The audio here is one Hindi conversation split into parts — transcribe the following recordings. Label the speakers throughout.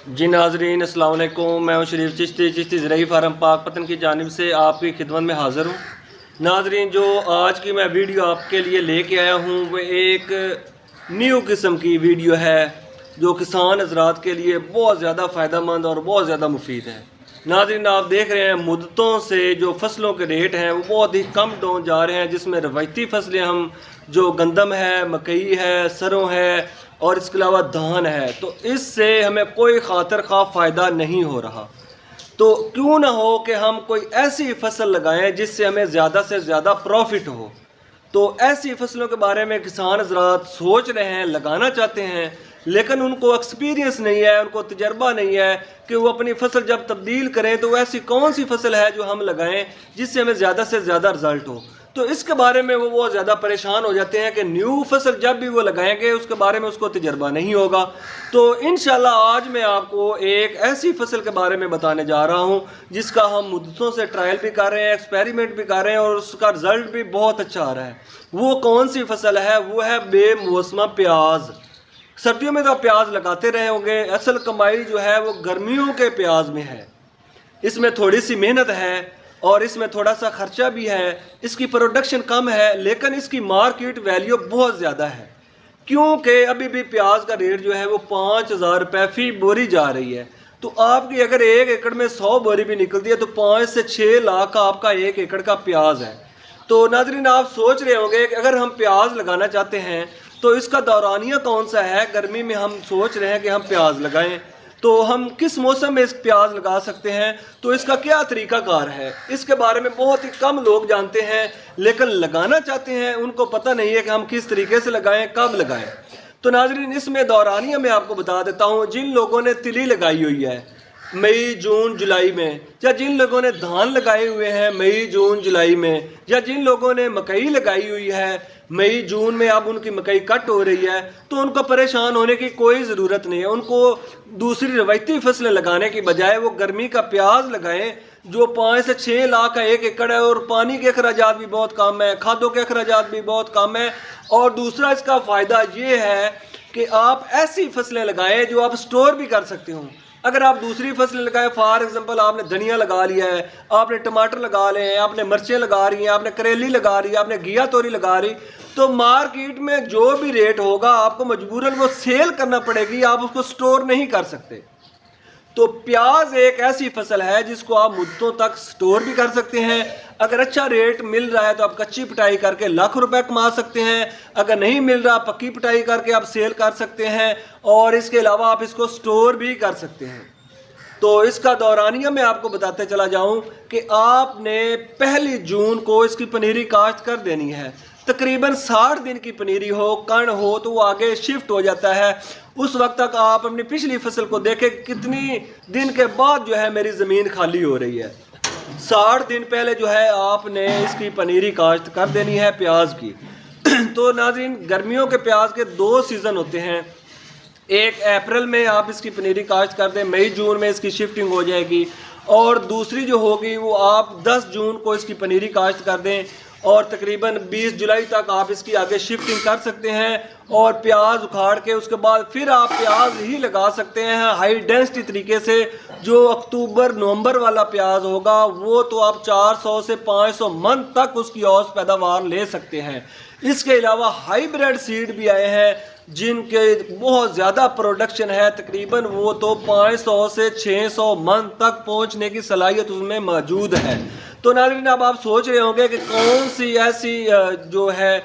Speaker 1: जी नाजरीन अस्सलाम वालेकुम। मैं हूं शरीफ चिश्ती ज़रई फार्म पाकपतन की जानिब से आपकी खिदमत में हाज़िर हूं। नाजरीन, जो आज की मैं वीडियो आपके लिए लेके आया हूं वो एक न्यू किस्म की वीडियो है जो किसान हज़रात के लिए बहुत ज़्यादा फ़ायदेमंद और बहुत ज़्यादा मुफीद है। नाजरीन, आप देख रहे हैं मुद्दतों से जो फसलों के रेट हैं वो बहुत ही कम डाउन जा रहे हैं, जिसमें रवायती फसलें हम जो गंदम है, मकई है, सरों है और इसके अलावा धान है, तो इससे हमें कोई खातर खा फ़ायदा नहीं हो रहा। तो क्यों ना हो कि हम कोई ऐसी फसल लगाएं जिससे हमें ज़्यादा से ज़्यादा प्रॉफिट हो। तो ऐसी फसलों के बारे में किसान हज़रात सोच रहे हैं, लगाना चाहते हैं, लेकिन उनको एक्सपीरियंस नहीं है, उनको तजर्बा नहीं है कि वो अपनी फसल जब तब्दील करें तो ऐसी कौन सी फसल है जो हम लगाएं जिससे हमें ज़्यादा से ज़्यादा रिजल्ट हो। तो इसके बारे में वो बहुत ज़्यादा परेशान हो जाते हैं कि न्यू फसल जब भी वो लगाएंगे उसके बारे में उसको तजर्बा नहीं होगा। तो इंशाल्लाह आज मैं आपको एक ऐसी फसल के बारे में बताने जा रहा हूँ जिसका हम मुद्दतों से ट्रायल भी कर रहे हैं, एक्सपेरिमेंट भी कर रहे हैं और उसका रिजल्ट भी बहुत अच्छा आ रहा है। वो कौन सी फसल है? वो है बेमौसमा प्याज। सर्दियों में तो आप प्याज लगाते रहे होंगे, असल कमाई जो है वो गर्मियों के प्याज में है। इसमें थोड़ी सी मेहनत है और इसमें थोड़ा सा खर्चा भी है, इसकी प्रोडक्शन कम है, लेकिन इसकी मार्केट वैल्यू बहुत ज़्यादा है, क्योंकि अभी भी प्याज का रेट जो है वो 5,000 रुपये फी बोरी जा रही है। तो आपकी अगर 1 एकड़ में 100 बोरी भी निकलती है तो 5 से 6 लाख का आपका 1 एकड़ का प्याज है। तो नाजरीन, आप सोच रहे होंगे कि अगर हम प्याज लगाना चाहते हैं तो इसका दौरानिया कौन सा है। गर्मी में हम सोच रहे हैं कि हम प्याज लगाएं, तो हम किस मौसम में इस प्याज लगा सकते हैं, तो इसका क्या तरीकाकार है, इसके बारे में बहुत ही कम लोग जानते हैं, लेकिन लगाना चाहते हैं उनको पता नहीं है कि हम किस तरीके से लगाएं, कब लगाएं। तो नाजरीन, इसमें दौरानिया मैं आपको बता देता हूँ। जिन लोगों ने तिली लगाई हुई है मई जून जुलाई में, या जिन लोगों ने धान लगाए हुए हैं मई जून जुलाई में, या जिन लोगों ने मकई लगाई हुई है मई जून में, अब उनकी मकई कट हो रही है, तो उनको परेशान होने की कोई ज़रूरत नहीं है। उनको दूसरी रवायती फसलें लगाने की बजाय वो गर्मी का प्याज लगाएं जो 5 से 6 लाख का 1 एकड़ है और पानी के अखराजात भी बहुत कम है, खादों के अखराजात भी बहुत कम है। और दूसरा इसका फ़ायदा ये है कि आप ऐसी फसलें लगाएं जो आप स्टोर भी कर सकते हो। अगर आप दूसरी फसल लगाए, फॉर एग्जांपल आपने धनिया लगा लिया है, आपने टमाटर लगा लिए हैं, आपने मिर्चें लगा रही हैं, आपने करेली लगा रही है, आपने घिया तोरी लगा रही, तो मार्केट में जो भी रेट होगा आपको मजबूरन वो सेल करना पड़ेगी, आप उसको स्टोर नहीं कर सकते। तो प्याज एक ऐसी फसल है जिसको आप मुद्दों तक स्टोर भी कर सकते हैं। अगर अच्छा रेट मिल रहा है तो आप कच्ची पिटाई करके लाख रुपए कमा सकते हैं, अगर नहीं मिल रहा पक्की पिटाई करके आप सेल कर सकते हैं, और इसके अलावा आप इसको स्टोर भी कर सकते हैं। तो इसका दौरानिया मैं आपको बताते चला जाऊं कि आपने 1 जून को इसकी पनीरी काश्त कर देनी है। तकरीबन 60 दिन की पनीरी हो, कण हो, तो वो आगे शिफ्ट हो जाता है। उस वक्त तक आप अपनी पिछली फसल को देखें कितनी दिन के बाद जो है मेरी ज़मीन खाली हो रही है। 60 दिन पहले जो है आपने इसकी पनीरी काश्त कर देनी है प्याज की। तो नाज़रीन, गर्मियों के प्याज के 2 सीज़न होते हैं। एक अप्रैल में आप इसकी पनीरी काश्त कर दें, मई जून में इसकी शिफ्टिंग हो जाएगी, और दूसरी जो होगी वो आप 10 जून को इसकी पनीरी काश्त कर दें और तकरीबन 20 जुलाई तक आप इसकी आगे शिफ्टिंग कर सकते हैं। और प्याज उखाड़ के उसके बाद फिर आप प्याज ही लगा सकते हैं हाई डेंसिटी तरीके से। जो अक्टूबर नवंबर वाला प्याज होगा वो तो आप 400 से 500 मन तक उसकी औसत पैदावार ले सकते हैं। इसके अलावा हाइब्रिड सीड भी आए हैं जिनके बहुत ज़्यादा प्रोडक्शन है, तकरीबन वो तो 500 से 600 मन तक पहुंचने की सलाहियत उसमें मौजूद है। तो नाज़रीन, अब आप सोच रहे होंगे कि कौन सी ऐसी जो है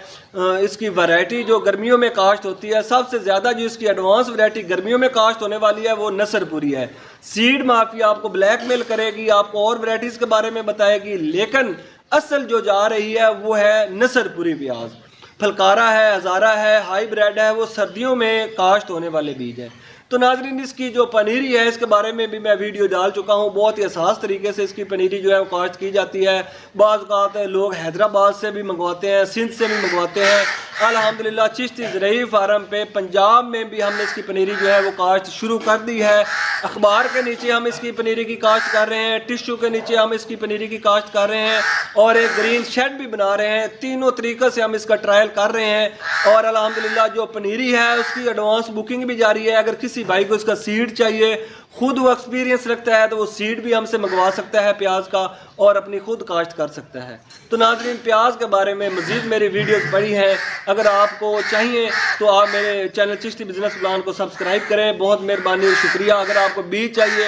Speaker 1: इसकी वैरायटी जो गर्मियों में काश्त होती है। सबसे ज़्यादा जो इसकी एडवांस वैरायटी गर्मियों में काश्त होने वाली है वो नसरपुरी है। सीड माफिया आपको ब्लैकमेल करेगी, आपको और वैरायटीज़ के बारे में बताएगी, लेकिन असल जो जा रही है वो है नसरपुरी प्याज। फलकारा है, हज़ारा है, हाईब्रिड है, वो सर्दियों में काश्त होने वाले बीज है। तो नाजरीन, इसकी जो पनीरी है इसके बारे में भी मैं वीडियो डाल चुका हूँ। बहुत ही आसास तरीके से इसकी पनीरी जो है वो काश्त की जाती है। बाज़ औक़ात लोग हैदराबाद से भी मंगवाते हैं, सिंध से भी मंगवाते हैं। अल्हम्दुलिल्लाह चिश्ती ज़रई फार्म पे पंजाब में भी हमने इसकी पनीरी जो है वो काश्त शुरू कर दी है। अखबार के नीचे हम इसकी पनीरी की काश्त कर रहे हैं, टिश्यू के नीचे हम इसकी पनीरी की काश्त कर रहे हैं, और एक ग्रीन शेड भी बना रहे हैं। तीनों तरीक़ों से हम इसका ट्रायल कर रहे हैं। और अल्हम्दुलिल्लाह जो पनीरी है उसकी एडवांस बुकिंग भी जारी है। अगर किसी किसी भाई को इसका सीड चाहिए, खुद वो एक्सपीरियंस रखता है तो वो सीड भी हमसे मंगवा सकता है प्याज का और अपनी खुद काश्त कर सकता है। तो नाज़रीन, प्याज के बारे में मज़ीद मेरी वीडियोस बड़ी हैं, अगर आपको चाहिए तो आप मेरे चैनल चिश्ती बिजनेस प्लान को सब्सक्राइब करें। बहुत मेहरबानी और शुक्रिया। अगर आपको बीज चाहिए